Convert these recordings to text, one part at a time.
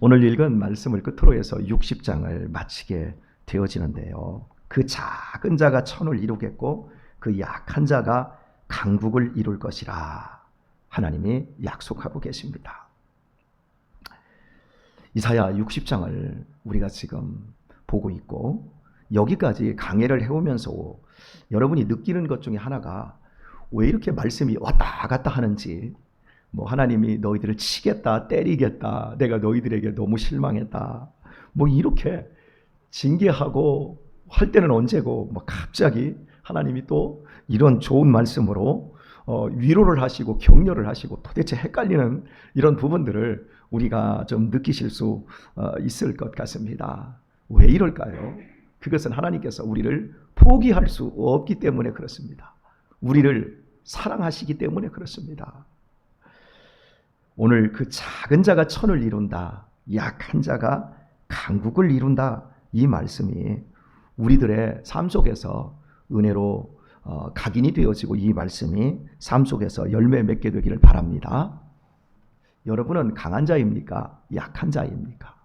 오늘 읽은 말씀을 끝으로 해서 60장을 마치게 되어지는데요. 그 작은 자가 천을 이루겠고 그 약한 자가 강국을 이룰 것이라 하나님이 약속하고 계십니다. 이사야 60장을 우리가 지금 보고 있고 여기까지 강해를 해오면서 여러분이 느끼는 것 중에 하나가 왜 이렇게 말씀이 왔다 갔다 하는지, 뭐 하나님이 너희들을 치겠다, 때리겠다, 내가 너희들에게 너무 실망했다, 뭐 이렇게 징계하고 할 때는 언제고, 뭐 갑자기 하나님이 또 이런 좋은 말씀으로 위로를 하시고 격려를 하시고, 도대체 헷갈리는 이런 부분들을 우리가 좀 느끼실 수 있을 것 같습니다. 왜 이럴까요? 그것은 하나님께서 우리를 포기할 수 없기 때문에 그렇습니다. 우리를 사랑하시기 때문에 그렇습니다. 오늘 그 작은 자가 천을 이룬다, 약한 자가 강국을 이룬다, 이 말씀이 우리들의 삶 속에서 은혜로 각인이 되어지고 이 말씀이 삶 속에서 열매 맺게 되기를 바랍니다. 여러분은 강한 자입니까? 약한 자입니까?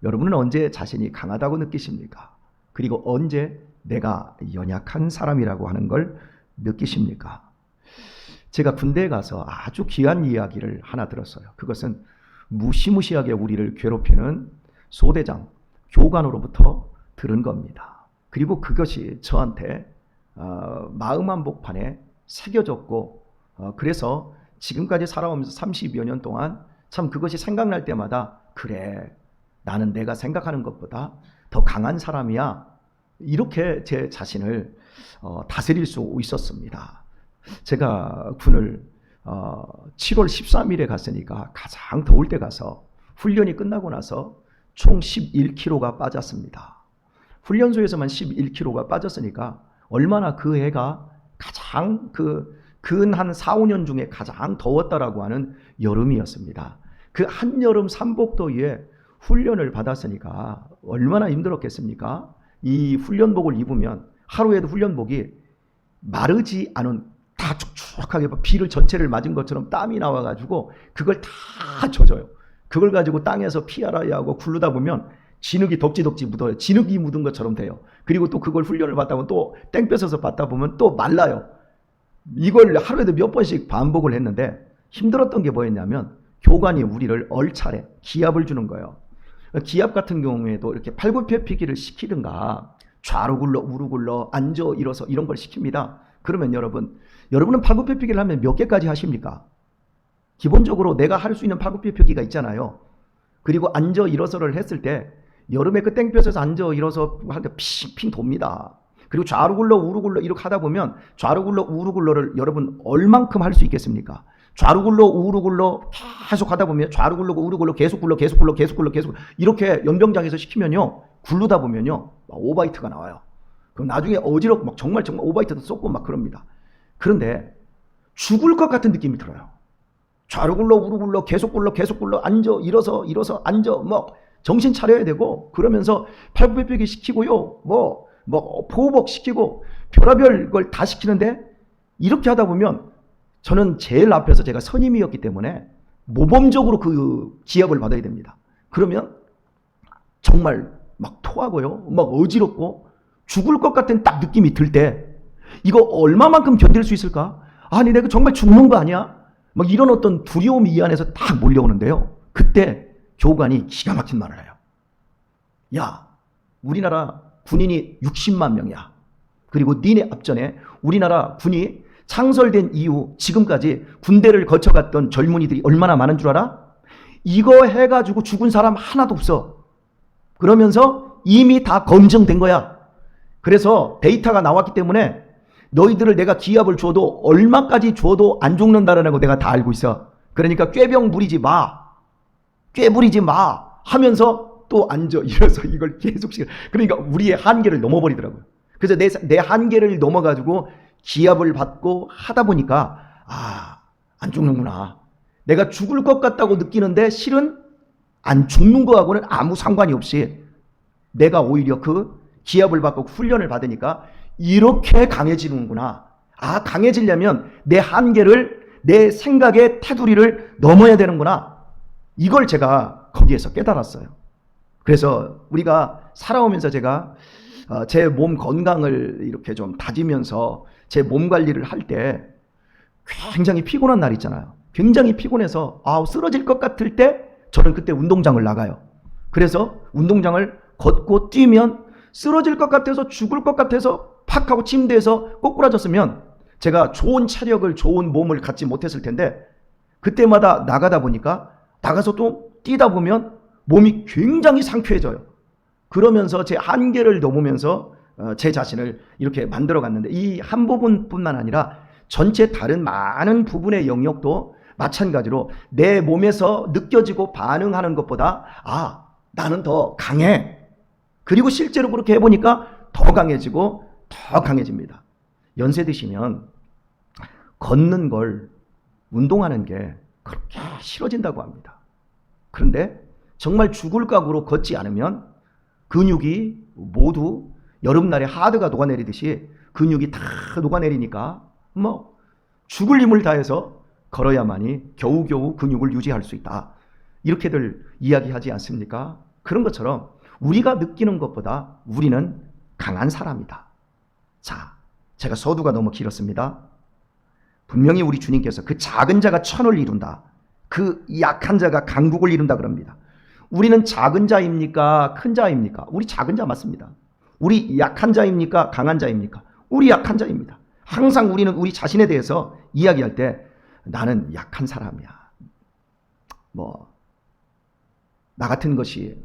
여러분은 언제 자신이 강하다고 느끼십니까? 그리고 언제 내가 연약한 사람이라고 하는 걸 느끼십니까? 제가 군대에 가서 아주 귀한 이야기를 하나 들었어요. 그것은 무시무시하게 우리를 괴롭히는 소대장, 교관으로부터 들은 겁니다. 그리고 그것이 저한테 마음 한복판에 새겨졌고, 그래서 지금까지 살아오면서 30여 년 동안 참 그것이 생각날 때마다, 그래, 나는 내가 생각하는 것보다 더 강한 사람이야, 이렇게 제 자신을 다스릴 수 있었습니다. 제가 군을 7월 13일에 갔으니까 가장 더울 때 가서 훈련이 끝나고 나서 총 11kg가 빠졌습니다. 훈련소에서만 11kg가 빠졌으니까 얼마나 그 해가 가장 근 한 4, 5년 중에 가장 더웠다라고 하는 여름이었습니다. 그 한여름 삼복더위에 훈련을 받았으니까 얼마나 힘들었겠습니까? 이 훈련복을 입으면 하루에도 훈련복이 마르지 않은, 다 축축하게 비를 전체를 맞은 것처럼 땀이 나와가지고 그걸 다 젖어요. 그걸 가지고 땅에서 피알아야 하고 굴르다 보면 진흙이 덕지덕지 묻어요. 진흙이 묻은 것처럼 돼요. 그리고 또 그걸 훈련을 받다 보면 또 땡 뺏어서 받다 보면 또 말라요. 이걸 하루에도 몇 번씩 반복을 했는데 힘들었던 게 뭐였냐면 교관이 우리를 얼차례 기합을 주는 거예요. 기합 같은 경우에도 이렇게 팔굽혀펴기를 시키든가 좌로 굴러 우로 굴러 앉아 일어서 이런 걸 시킵니다. 그러면 여러분은 팔굽혀펴기를 하면 몇 개까지 하십니까? 기본적으로 내가 할 수 있는 팔굽혀펴기가 있잖아요. 그리고 앉아 일어서를 했을 때 여름에 그 땡볕에서 앉아 일어서 할 때 핑핑 돕니다. 그리고 좌로 굴러 우로 굴러 이렇게 하다 보면 좌로 굴러 우로 굴러를 여러분 얼만큼 할 수 있겠습니까? 좌로 굴러 우로 굴러 계속 하다 보면 좌로 굴러 우로 굴러 계속 굴러 이렇게 연병장에서 시키면요, 굴르다 보면요 오바이트가 나와요. 그럼 나중에 어지럽고 막 정말 오바이트도 쏟고 막 그럽니다. 그런데 죽을 것 같은 느낌이 들어요. 좌로 굴러 우로 굴러 계속 굴러 앉아 일어서 앉아 뭐 정신 차려야 되고, 그러면서 팔굽혀펴기 시키고요, 뭐 포복 시키고 별의별 걸 다 시키는데, 이렇게 하다 보면 저는 제일 앞에서 제가 선임이었기 때문에 모범적으로 그 기합을 받아야 됩니다. 그러면 정말 막 토하고요, 막 어지럽고 죽을 것 같은 딱 느낌이 들 때 이거 얼마만큼 견딜 수 있을까? 아니 내가 정말 죽는 거 아니야? 막 이런 어떤 두려움이 이 안에서 딱 몰려오는데요. 그때 교관이 기가 막힌 말을 해요. 야, 우리나라 군인이 60만 명이야. 그리고 니네 앞전에 우리나라 군이 창설된 이후 지금까지 군대를 거쳐갔던 젊은이들이 얼마나 많은 줄 알아? 이거 해가지고 죽은 사람 하나도 없어. 그러면서 이미 다 검증된 거야. 그래서 데이터가 나왔기 때문에 너희들을 내가 기합을 줘도 얼마까지 줘도 안 죽는다라는 거 내가 다 알고 있어. 그러니까 꾀병 부리지 마. 꾀 부리지 마 하면서 또 앉아 일어서 이걸 계속 그러니까 우리의 한계를 넘어버리더라고요. 그래서 내 한계를 넘어가지고 기합을 받고 하다 보니까 안 죽는구나. 내가 죽을 것 같다고 느끼는데 실은 안 죽는 거하고는 아무 상관이 없이 내가 오히려 그 기합을 받고 훈련을 받으니까 이렇게 강해지는구나. 강해지려면 내 한계를, 내 생각의 테두리를 넘어야 되는구나. 이걸 제가 거기에서 깨달았어요. 그래서 우리가 살아오면서 제가 제 몸 건강을 이렇게 좀 다지면서 제 몸 관리를 할 때 굉장히 피곤한 날 있잖아요. 굉장히 피곤해서 쓰러질 것 같을 때 저는 그때 운동장을 나가요. 그래서 운동장을 걷고 뛰면 쓰러질 것 같아서 죽을 것 같아서 팍 하고 침대에서 꼬꾸라졌으면 제가 좋은 체력을 좋은 몸을 갖지 못했을 텐데 그때마다 나가다 보니까 나가서 또 뛰다 보면 몸이 굉장히 상쾌해져요. 그러면서 제 한계를 넘으면서 제 자신을 이렇게 만들어 갔는데 이 한 부분뿐만 아니라 전체 다른 많은 부분의 영역도 마찬가지로 내 몸에서 느껴지고 반응하는 것보다 나는 더 강해. 그리고 실제로 그렇게 해보니까 더 강해지고 더 강해집니다. 연세 드시면 걷는 걸 운동하는 게 그렇게 싫어진다고 합니다. 그런데 정말 죽을 각오로 걷지 않으면 근육이 모두 여름날에 하드가 녹아내리듯이 근육이 다 녹아내리니까 죽을 힘을 다해서 걸어야만이 겨우겨우 근육을 유지할 수 있다. 이렇게들 이야기하지 않습니까? 그런 것처럼 우리가 느끼는 것보다 우리는 강한 사람이다. 자, 제가 서두가 너무 길었습니다. 분명히 우리 주님께서 그 작은 자가 천을 이룬다. 그 약한 자가 강국을 이룬다 그럽니다. 우리는 작은 자입니까? 큰 자입니까? 우리 작은 자 맞습니다. 우리 약한 자입니까? 강한 자입니까? 우리 약한 자입니다. 항상 우리는 우리 자신에 대해서 이야기할 때 나는 약한 사람이야. 나 같은 것이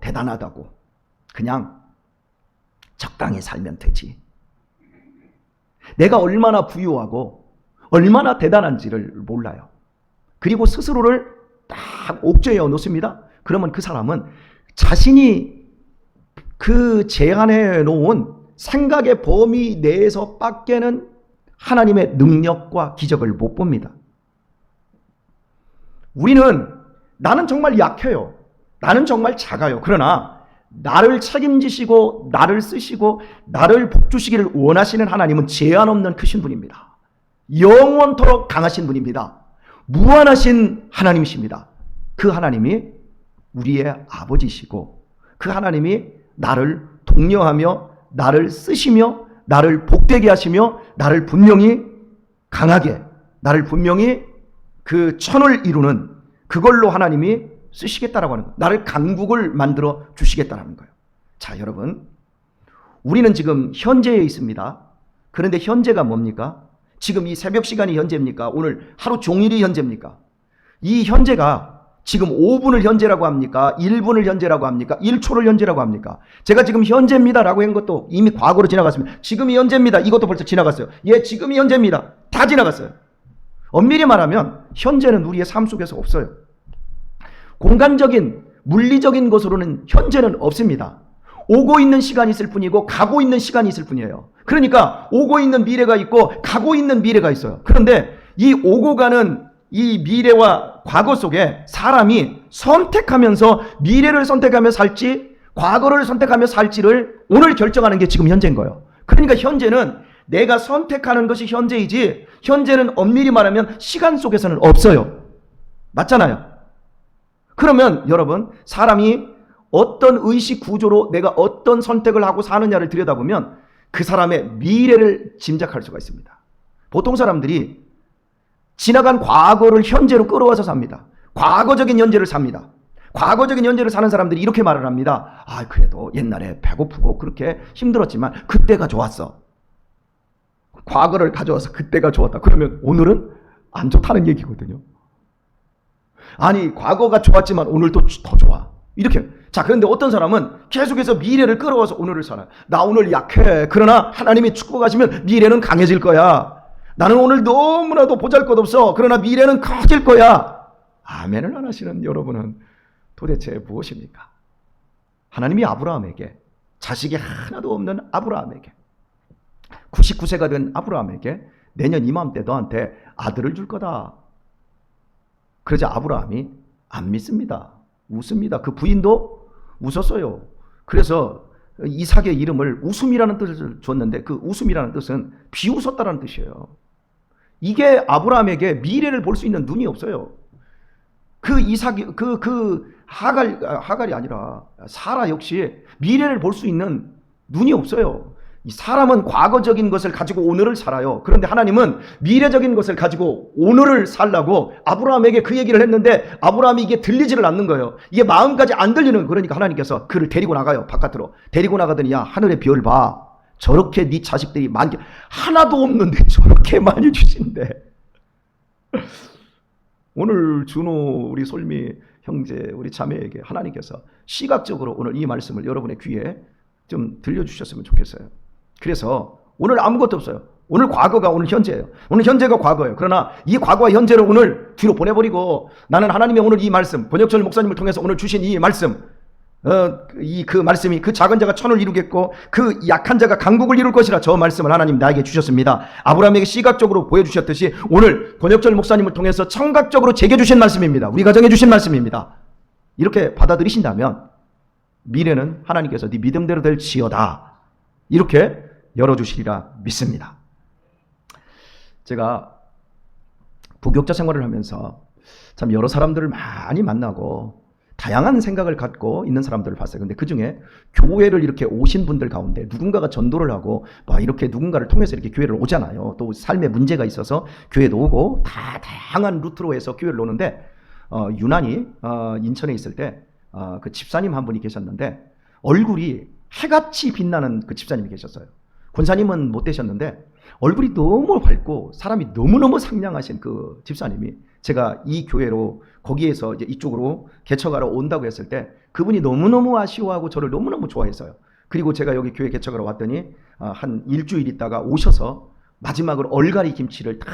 대단하다고. 그냥 적당히 살면 되지. 내가 얼마나 부유하고 얼마나 대단한지를 몰라요. 그리고 스스로를 딱 옥죄어 놓습니다. 그러면 그 사람은 자신이 그 제한해 놓은 생각의 범위 내에서 밖에는 하나님의 능력과 기적을 못 봅니다. 나는 정말 약해요. 나는 정말 작아요. 그러나 나를 책임지시고 나를 쓰시고 나를 복주시기를 원하시는 하나님은 제한 없는 크신 분입니다. 영원토록 강하신 분입니다. 무한하신 하나님이십니다. 그 하나님이 우리의 아버지시고 그 하나님이 나를 독려하며 나를 쓰시며 나를 복되게 하시며 나를 분명히 강하게 나를 분명히 그 천을 이루는 그걸로 하나님이 쓰시겠다라고 하는 거예요. 나를 강국을 만들어 주시겠다라는 거예요. 자, 여러분, 우리는 지금 현재에 있습니다. 그런데 현재가 뭡니까? 지금 이 새벽 시간이 현재입니까? 오늘 하루 종일이 현재입니까? 이 현재가 지금 5분을 현재라고 합니까? 1분을 현재라고 합니까? 1초를 현재라고 합니까? 제가 지금 현재입니다라고 한 것도 이미 과거로 지나갔습니다. 지금이 현재입니다. 이것도 벌써 지나갔어요. 지금이 현재입니다. 다 지나갔어요. 엄밀히 말하면 현재는 우리의 삶 속에서 없어요. 공간적인 물리적인 것으로는 현재는 없습니다. 오고 있는 시간이 있을 뿐이고 가고 있는 시간이 있을 뿐이에요. 그러니까 오고 있는 미래가 있고 가고 있는 미래가 있어요. 그런데 이 오고 가는 이 미래와 과거 속에 사람이 선택하면서 미래를 선택하며 살지 과거를 선택하며 살지를 오늘 결정하는 게 지금 현재인 거예요. 그러니까 현재는 내가 선택하는 것이 현재이지 현재는 엄밀히 말하면 시간 속에서는 없어요. 맞잖아요. 그러면 여러분, 사람이 어떤 의식 구조로 내가 어떤 선택을 하고 사느냐를 들여다보면 그 사람의 미래를 짐작할 수가 있습니다. 보통 사람들이 지나간 과거를 현재로 끌어와서 삽니다. 과거적인 현재를 삽니다. 과거적인 현재를 사는 사람들이 이렇게 말을 합니다. 그래도 옛날에 배고프고 그렇게 힘들었지만 그때가 좋았어. 과거를 가져와서 그때가 좋았다. 그러면 오늘은 안 좋다는 얘기거든요. 아니, 과거가 좋았지만 오늘도 더 좋아. 이렇게. 자, 그런데 어떤 사람은 계속해서 미래를 끌어와서 오늘을 살아요. 나 오늘 약해. 그러나 하나님이 축복하시면 미래는 강해질 거야. 나는 오늘 너무나도 보잘것없어. 그러나 미래는 커질 거야. 아멘을 안 하시는 여러분은 도대체 무엇입니까? 하나님이 아브라함에게, 자식이 하나도 없는 아브라함에게, 99세가 된 아브라함에게 내년 이맘때 너한테 아들을 줄 거다. 그러자 아브라함이 안 믿습니다. 웃습니다. 그 부인도 웃었어요. 그래서 이삭의 이름을 웃음이라는 뜻을 줬는데 그 웃음이라는 뜻은 비웃었다는 뜻이에요. 이게 아브라함에게 미래를 볼 수 있는 눈이 없어요. 그 이삭이 그 하갈이 아니라 사라 역시 미래를 볼 수 있는 눈이 없어요. 이 사람은 과거적인 것을 가지고 오늘을 살아요. 그런데 하나님은 미래적인 것을 가지고 오늘을 살라고 아브라함에게 그 얘기를 했는데 아브라함이 이게 들리지를 않는 거예요. 이게 마음까지 안 들리는 거예요. 그러니까 하나님께서 그를 데리고 나가요. 바깥으로 데리고 나가더니 야 하늘의 별 봐. 저렇게 네 자식들이 많게 하나도 없는데 저렇게 많이 주신대. 오늘 준호 우리 솔미 형제 우리 자매에게 하나님께서 시각적으로 오늘 이 말씀을 여러분의 귀에 좀 들려주셨으면 좋겠어요. 그래서 오늘 아무것도 없어요. 오늘 과거가 오늘 현재예요. 오늘 현재가 과거예요. 그러나 이 과거와 현재를 오늘 뒤로 보내버리고 나는 하나님의 오늘 이 말씀, 번역철 목사님을 통해서 오늘 주신 이 말씀, 그 말씀이 그 작은 자가 천을 이루겠고 그 약한 자가 강국을 이룰 것이라 저 말씀을 하나님 나에게 주셨습니다. 아브라함에게 시각적으로 보여주셨듯이 오늘 번역철 목사님을 통해서 청각적으로 제게 주신 말씀입니다. 우리 가정에 주신 말씀입니다. 이렇게 받아들이신다면 미래는 하나님께서 네 믿음대로 될지어다 이렇게 열어주시리라 믿습니다. 제가 부교육자 생활을 하면서 참 여러 사람들을 많이 만나고 다양한 생각을 갖고 있는 사람들을 봤어요. 근데 그 중에 교회를 이렇게 오신 분들 가운데 누군가가 전도를 하고 막 이렇게 누군가를 통해서 이렇게 교회를 오잖아요. 또 삶에 문제가 있어서 교회도 오고 다 다양한 루트로 해서 교회를 오는데 유난히 인천에 있을 때 그 집사님 한 분이 계셨는데 얼굴이 해같이 빛나는 그 집사님이 계셨어요. 권사님은 못 되셨는데 얼굴이 너무 밝고 사람이 너무너무 상냥하신 그 집사님이 제가 이 교회로 거기에서 이제 이쪽으로 개척하러 온다고 했을 때 그분이 너무너무 아쉬워하고 저를 너무너무 좋아했어요. 그리고 제가 여기 교회 개척하러 왔더니 한 일주일 있다가 오셔서 마지막으로 얼갈이 김치를 다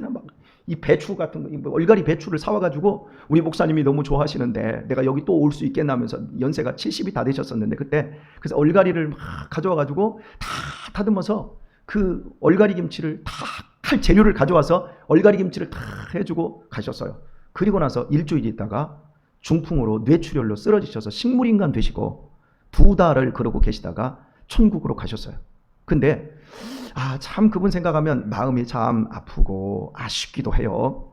막 이 배추 같은 거 얼갈이 배추를 사와가지고 우리 목사님이 너무 좋아하시는데 내가 여기 또 올 수 있겠나 하면서 연세가 70이 다 되셨었는데 그때 그래서 얼갈이를 막 가져와가지고 다 다듬어서 그 얼갈이 김치를 다 할 재료를 가져와서 얼갈이 김치를 다 해주고 가셨어요. 그리고 나서 일주일 있다가 중풍으로 뇌출혈로 쓰러지셔서 식물인간 되시고 2달을 그러고 계시다가 천국으로 가셨어요. 근데 참 그분 생각하면 마음이 참 아프고 아쉽기도 해요.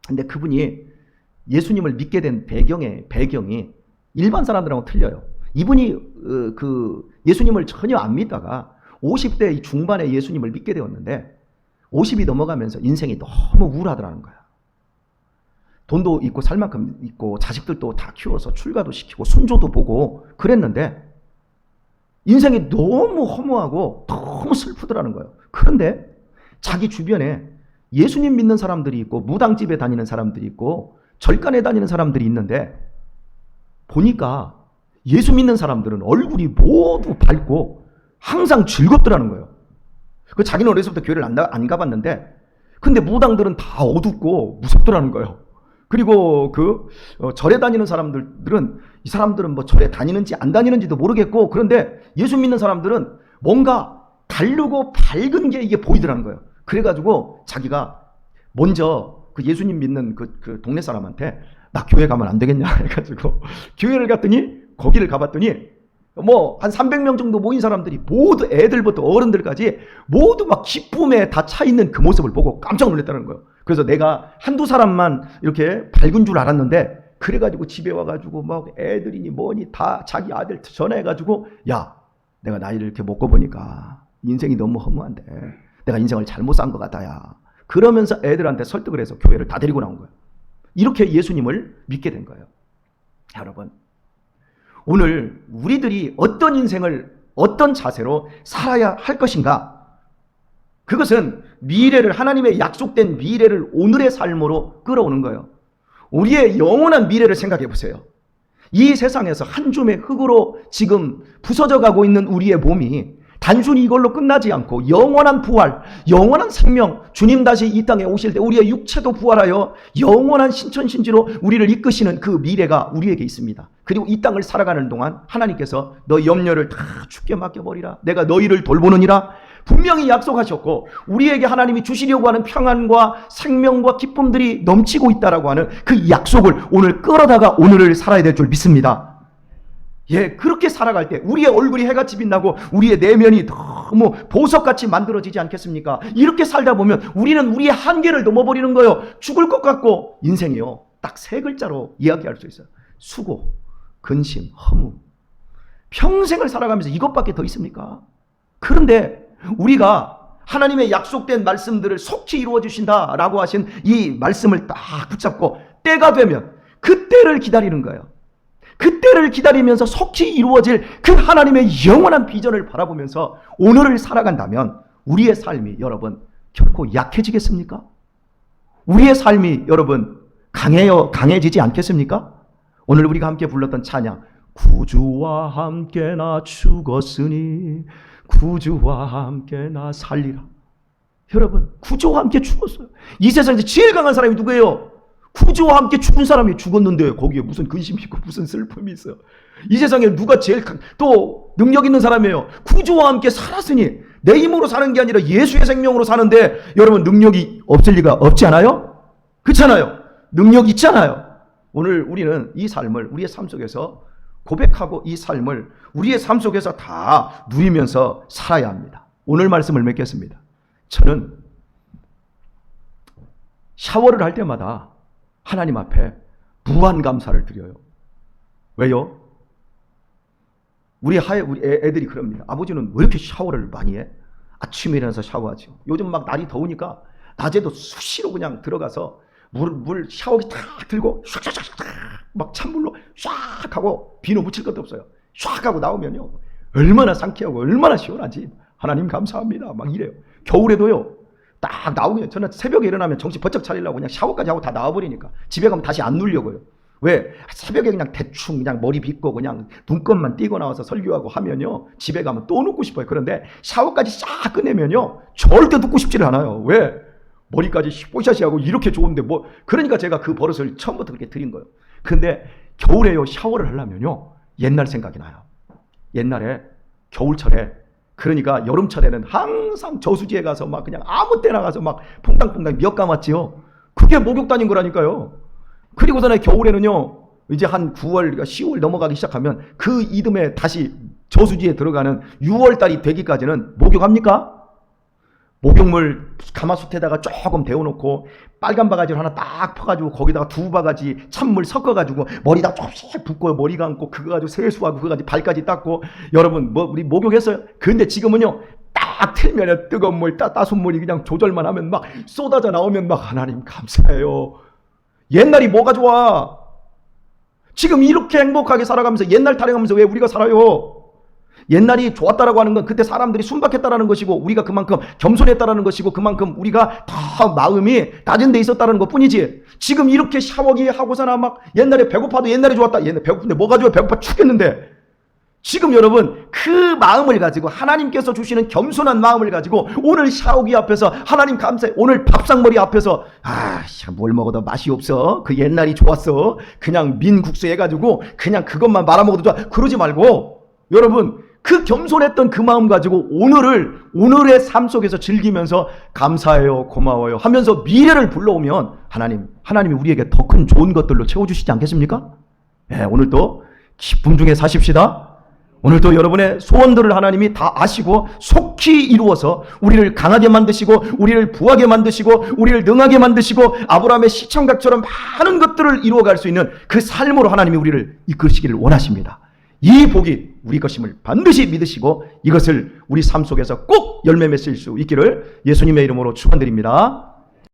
근데 그분이 예수님을 믿게 된 배경이 일반 사람들하고 틀려요. 이분이 그 예수님을 전혀 안 믿다가 50대 중반에 예수님을 믿게 되었는데 50이 넘어가면서 인생이 너무 우울하더라는 거야. 돈도 있고 살 만큼 있고 자식들도 다 키워서 출가도 시키고 순조도 보고 그랬는데 인생이 너무 허무하고 너무 슬프더라는 거예요. 그런데 자기 주변에 예수님 믿는 사람들이 있고 무당집에 다니는 사람들이 있고 절간에 다니는 사람들이 있는데 보니까 예수 믿는 사람들은 얼굴이 모두 밝고 항상 즐겁더라는 거예요. 그 자기는 어려서부터 교회를 안 가봤는데 근데 무당들은 다 어둡고 무섭더라는 거예요. 그리고 절에 다니는 사람들은 이 사람들은 뭐 절에 다니는지 안 다니는지도 모르겠고 그런데 예수 믿는 사람들은 뭔가 다르고 밝은 게 이게 보이더라는 거예요. 그래가지고 자기가 먼저 그 예수님 믿는 그 동네 사람한테 나 교회 가면 안 되겠냐 해가지고 교회를 갔더니 거기를 가봤더니 뭐 한 300명 정도 모인 사람들이 모두 애들부터 어른들까지 모두 막 기쁨에 다 차 있는 그 모습을 보고 깜짝 놀랐다는 거예요. 그래서 내가 한두 사람만 이렇게 밝은 줄 알았는데 그래가지고 집에 와가지고 막 애들이니 뭐니 다 자기 아들 전화해가지고 야 내가 나이를 이렇게 먹고 보니까 인생이 너무 허무한데 내가 인생을 잘못 산 것 같다 야 그러면서 애들한테 설득을 해서 교회를 다 데리고 나온 거예요. 이렇게 예수님을 믿게 된 거예요. 여러분 오늘 우리들이 어떤 인생을 어떤 자세로 살아야 할 것인가 그것은 미래를 하나님의 약속된 미래를 오늘의 삶으로 끌어오는 거예요. 우리의 영원한 미래를 생각해 보세요. 이 세상에서 한 줌의 흙으로 지금 부서져 가고 있는 우리의 몸이 단순히 이걸로 끝나지 않고 영원한 부활, 영원한 생명, 주님 다시 이 땅에 오실 때 우리의 육체도 부활하여 영원한 신천신지로 우리를 이끄시는 그 미래가 우리에게 있습니다. 그리고 이 땅을 살아가는 동안 하나님께서 너 염려를 다 주께 맡겨버리라. 내가 너희를 돌보느니라. 분명히 약속하셨고 우리에게 하나님이 주시려고 하는 평안과 생명과 기쁨들이 넘치고 있다라고 하는 그 약속을 오늘 끌어다가 오늘을 살아야 될 줄 믿습니다. 예, 그렇게 살아갈 때 우리의 얼굴이 해같이 빛나고 우리의 내면이 너무 보석같이 만들어지지 않겠습니까? 이렇게 살다 보면 우리는 우리의 한계를 넘어버리는 거예요. 죽을 것 같고 인생이요. 딱 세 글자로 이야기할 수 있어요. 수고, 근심, 허무. 평생을 살아가면서 이것밖에 더 있습니까? 그런데 우리가 하나님의 약속된 말씀들을 속히 이루어 주신다라고 하신 이 말씀을 딱 붙잡고 때가 되면 그 때를 기다리는 거예요. 그 때를 기다리면서 속히 이루어질 그 하나님의 영원한 비전을 바라보면서 오늘을 살아간다면 우리의 삶이 여러분 결코 약해지겠습니까? 우리의 삶이 여러분 강해지지 않겠습니까? 오늘 우리가 함께 불렀던 찬양, 구주와 함께 나 죽었으니 구주와 함께 나 살리라. 여러분, 구주와 함께 죽었어요. 이 세상에서 제일 강한 사람이 누구예요? 구주와 함께 죽은 사람이 죽었는데 거기에 무슨 근심이 있고 무슨 슬픔이 있어요? 이 세상에 누가 제일 또 능력 있는 사람이에요? 구주와 함께 살았으니, 내 힘으로 사는 게 아니라 예수의 생명으로 사는데 여러분 능력이 없을 리가 없지 않아요? 그렇잖아요. 능력 있잖아요. 오늘 우리는 이 삶을 우리의 삶 속에서 고백하고 이 삶을 우리의 삶 속에서 다 누리면서 살아야 합니다. 오늘 말씀을 맺겠습니다. 저는 샤워를 할 때마다 하나님 앞에 무한 감사를 드려요. 왜요? 우리 애들이 그럽니다. 아버지는 왜 이렇게 샤워를 많이 해? 아침에 일어나서 샤워하죠. 요즘 막 날이 더우니까 낮에도 수시로 그냥 들어가서 물 샤워기 탁 들고 샥샥샥 막 찬물로 샥 하고 비누 묻힐 것도 없어요. 샥 하고 나오면요, 얼마나 상쾌하고 얼마나 시원하지. 하나님 감사합니다 막 이래요. 겨울에도요, 딱 나오면 저는 새벽에 일어나면 정신 번쩍 차리려고 그냥 샤워까지 하고 다 나와버리니까 집에 가면 다시 안 누려고요. 왜? 새벽에 그냥 대충 그냥 머리 빗고 그냥 눈곱만 띄고 나와서 설교하고 하면요, 집에 가면 또 눕고 싶어요. 그런데 샤워까지 싹 끝내면요, 절대 눕고 싶지를 않아요. 왜? 머리까지 뽀샤시하고 이렇게 좋은데 뭐. 그러니까 제가 그 버릇을 처음부터 그렇게 드린 거예요. 근데 겨울에요, 샤워를 하려면요, 옛날 생각이 나요. 옛날에 겨울철에, 그러니까 여름철에는 항상 저수지에 가서 막 그냥 아무 때나 가서 막 퐁당퐁당 미역 감았지요. 그게 목욕 다닌 거라니까요. 그리고서는 겨울에는요, 이제 한 9월, 10월 넘어가기 시작하면 그 이듬해 다시 저수지에 들어가는 6월 달이 되기까지는 목욕합니까? 목욕물 가마솥에다가 조금 데워놓고 빨간 바가지를 하나 딱 퍼가지고 거기다가 2바가지 찬물 섞어가지고 머리다 조금씩 붓고 머리 감고 그거 가지고 세수하고 그거 가지고 발까지 닦고. 여러분 우리 목욕했어요? 근데 지금은요, 딱 틀면 뜨거운 물 따뜻한 물이 그냥 조절만 하면 막 쏟아져 나오면 막 하나님 감사해요. 옛날이 뭐가 좋아? 지금 이렇게 행복하게 살아가면서 옛날 타령하면서 왜 우리가 살아요? 옛날이 좋았다라고 하는 건 그때 사람들이 순박했다라는 것이고 우리가 그만큼 겸손했다라는 것이고 그만큼 우리가 더 마음이 낮은 데 있었다는 것 뿐이지. 지금 이렇게 샤워기 하고서나 막 옛날에 배고파도 옛날이 좋았다. 옛날에 배고픈데 뭐가 좋아? 배고파 죽겠는데. 지금 여러분 그 마음을 가지고, 하나님께서 주시는 겸손한 마음을 가지고 오늘 샤워기 앞에서 하나님 감사해. 오늘 밥상머리 앞에서 뭘 먹어도 맛이 없어. 그 옛날이 좋았어. 그냥 민국수 해가지고 그냥 그것만 말아먹어도 좋아. 그러지 말고 여러분 그 겸손했던 그 마음 가지고 오늘의 삶 속에서 즐기면서 감사해요, 고마워요 하면서 미래를 불러오면 하나님이 우리에게 더 큰 좋은 것들로 채워주시지 않겠습니까? 네, 오늘도 기쁨 중에 사십시다. 오늘도 여러분의 소원들을 하나님이 다 아시고 속히 이루어서 우리를 강하게 만드시고 우리를 부하게 만드시고 우리를 능하게 만드시고 아브라함의 시청각처럼 많은 것들을 이루어갈 수 있는 그 삶으로 하나님이 우리를 이끄시기를 원하십니다. 이 복이 우리 것임을 반드시 믿으시고 이것을 우리 삶 속에서 꼭 열매 맺을 수 있기를 예수님의 이름으로 축원드립니다.